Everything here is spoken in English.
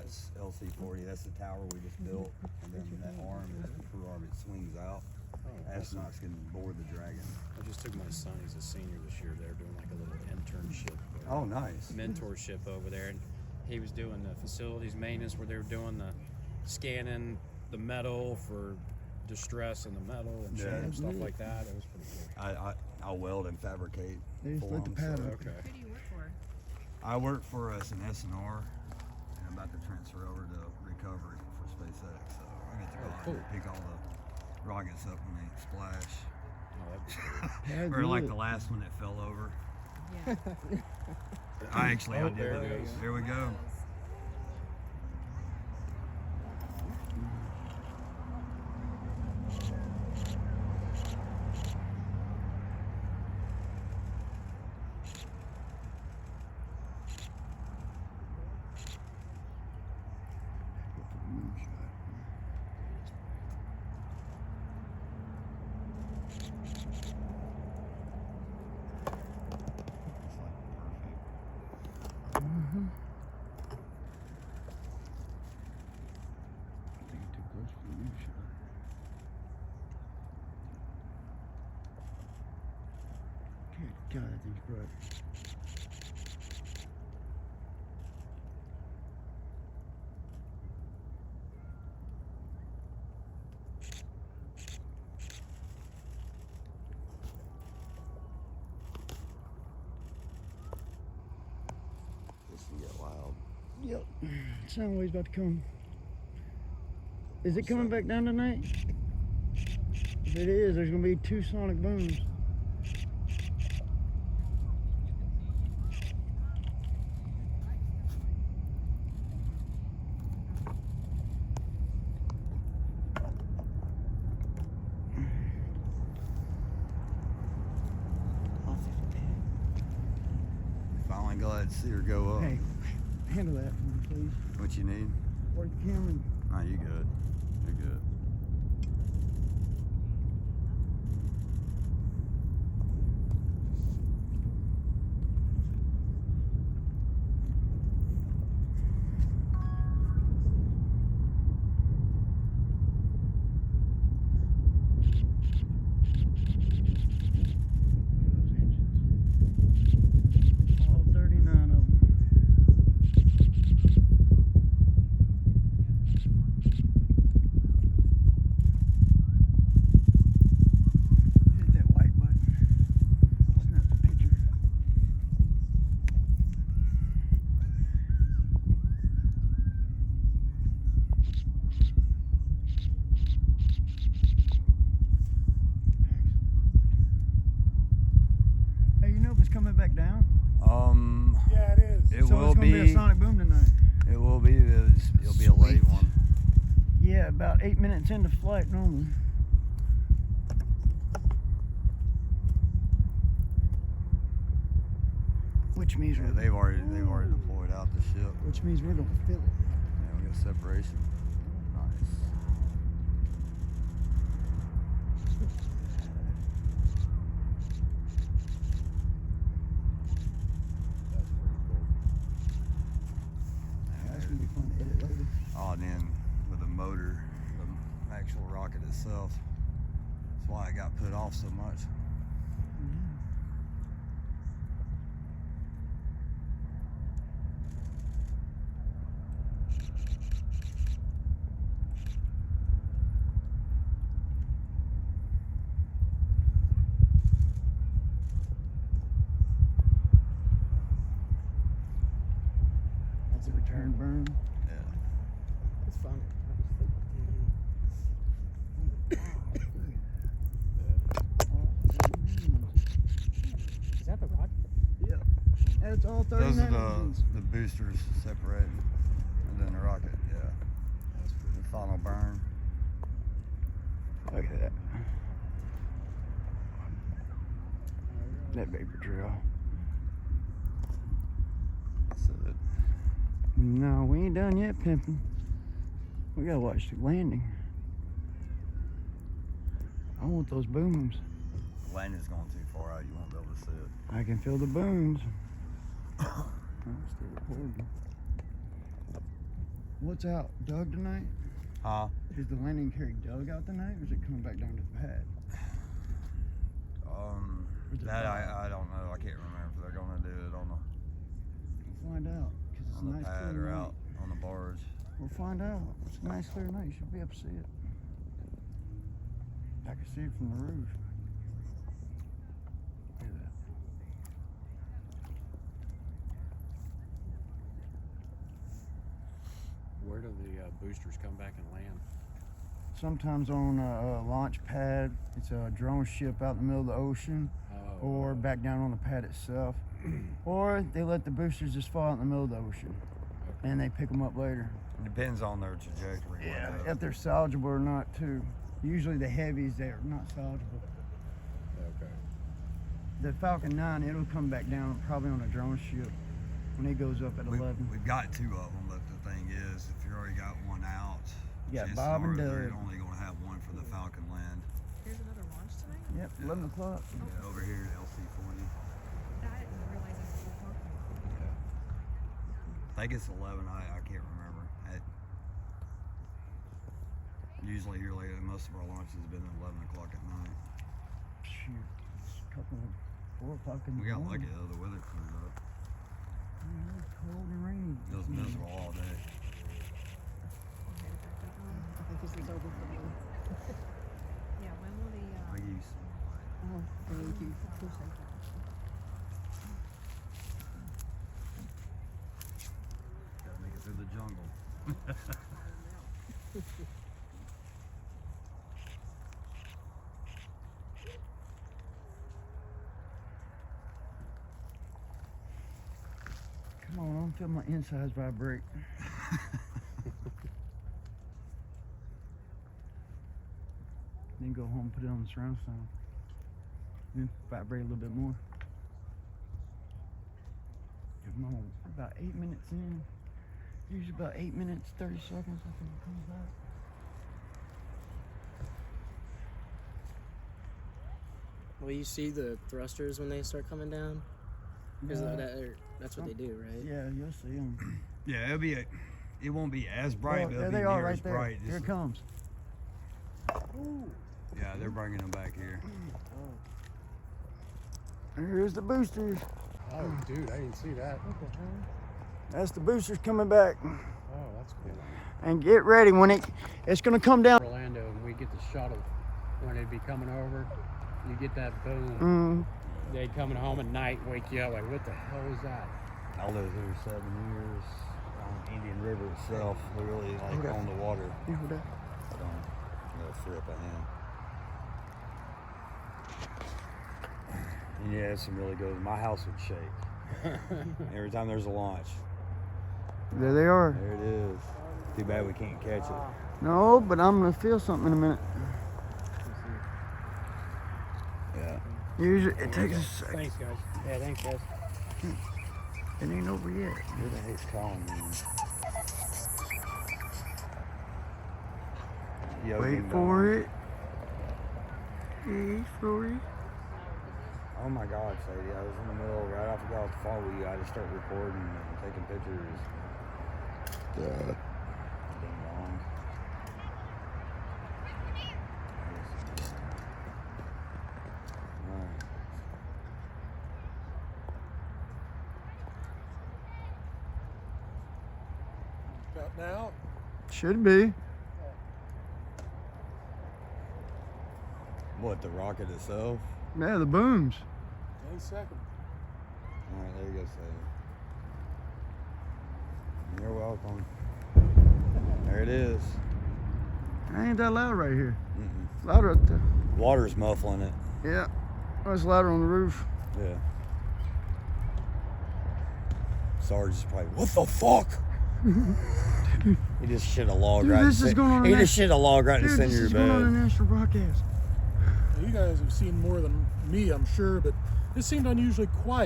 that's LC-40. That's the tower we just built, and then that arm is the crew arm. It swings out. Astronauts can board the Dragon. I just took my son. He's a senior this year. They're doing like a little internship. Oh, nice. Mentorship over there, and he was doing the facilities maintenance where they were doing the scanning the metal for distress in the metal and stuff like that. It was pretty cool. I'll weld and fabricate. They just let the pad up. Okay. Who do you work for? I work for an SNR, and I'm about to transfer over to recovery for SpaceX. So I get to go out and pick all the rockets up when they splash. Oh, that'd be cool. Or like the last one that fell over. Yeah. I did there that. it goes. There we go. God, that thing's bright. This can get wild. Yep. Sound wave's about to come. Is it coming back down tonight? If it is, there's gonna be 2 sonic booms. Finally glad to see her go up. Hey, handle that for me, please. What you need? Work the camera. No, you good. You're good. All 39 of them. Hit that white button. Snap the picture. Hey, you know if it's coming back down? Yeah, it is. It So will it's gonna be a be. sonic boom tonight. It will be. It'll be a late one. Yeah, about 8 minutes into flight normally. Which means Yeah, they've already deployed out the ship. which means we're gonna feel it. Yeah, we got separation. Nice. That's gonna be fun to edit later. Oh, and then with the motor, the actual rocket itself. That's why it got put off so much. That's a return burn. Yeah. It's fun. Is that the rock? Yeah. That's all 39 Those are engines. the boosters separating, and then the rocket. Yeah. That's for the final burn. Look at that. That vapor trail. So that No, we ain't done yet, pimping. We gotta watch the landing. I want those booms. landing's going too far out. You won't be able to see it. I can feel the booms. I'm still recording. What's out? Doug tonight? Huh? Is the landing carry Doug out tonight, or is it coming back down to the pad? That I don't know. I can't remember if they're gonna do it on We'll find out. Cause it's the a nice pad clear or night. out on the barge. We'll find out. It's a nice clear night. You should be able to see it. I can see it from the roof. Look at that. Where do the boosters come back and land? Sometimes on a launch pad, it's a drone ship out in the middle of the ocean, or back down on the pad itself, or they let the boosters just fall out in the middle of the ocean, and they pick them up later. It depends on their trajectory. If they're salvageable or not, too. Usually the heavies, they're not salvageable. Okay. The Falcon 9, it'll come back down probably on a drone ship when it goes up at 11. We've got 2 of them, but the thing is, if you already got one out, Yeah, chances Bob and are they're Doug. only going to have one for the Falcon land. There's another launch tonight? Yep, 11 o'clock. Yeah, over here at LC40. I didn't realize that's what we're talking about. I think it's 11. I can't remember. Usually here lately, most of our launches have been at 11 o'clock at night. Shoot, it's a couple of 4 o'clock in the We got morning. lucky though, the weather cleared up. Yeah, it's cold and rainy. It was miserable all day. I think this is over for me. Yeah, when will the, I give you some light. oh, thank you. Appreciate that. Gotta make it through the jungle. Come on, I'm feeling my insides vibrate. Then go home, put it on the surround sound. Then vibrate a little bit more. Come on, about 8 minutes in. Usually about 8 minutes, 30 seconds, I think it comes back. Will you see the thrusters when they start coming down? Because that's what they do, right? Yeah, you'll see them. Yeah, it won't be as bright, but there it'll they be are near right as there. bright. Here it Just- comes. Yeah, they're bringing them back here. Here's the boosters. Oh, dude, I didn't see that. That's the boosters coming back. Oh, that's cool. And get ready when it's gonna come down. Orlando, and we get the shuttle when it'd be coming over. You get that boom. They coming home at night, wake you up like, what the hell is that? I lived here 7 years on Indian River itself. We really like Okay. on the water. Yeah, hold that. Free up a hand. And yeah, it's some really good. My house would shake every time there's a launch. There they are. There it is. Too bad we can't catch it. No, but I'm gonna feel something in a minute. Yeah. Usually it takes a second. Thanks, guys. Yeah, thanks, guys. It ain't over yet. Who the heck's calling me? Wait for it. Wait for it. Oh my God, Sadie! I was in the middle, right off the got off the phone with you. I just started recording and taking pictures. Ding dong. Alright. About now? Should be. What, the rocket itself? Yeah, the booms. 10 seconds. Alright, there you go, Sadie. You're welcome. There it is. I ain't that loud right here. Mm-mm. It's louder up there. Water's muffling it. Yeah. Oh, it's louder on the roof. Yeah. Sarge is probably, what the fuck? He just shit a log Dude, right this is going on He an just shit a log right in the Dude, center this of is your going on bed. a national broadcast. You guys have seen more than me, I'm sure, but it seemed unusually quiet.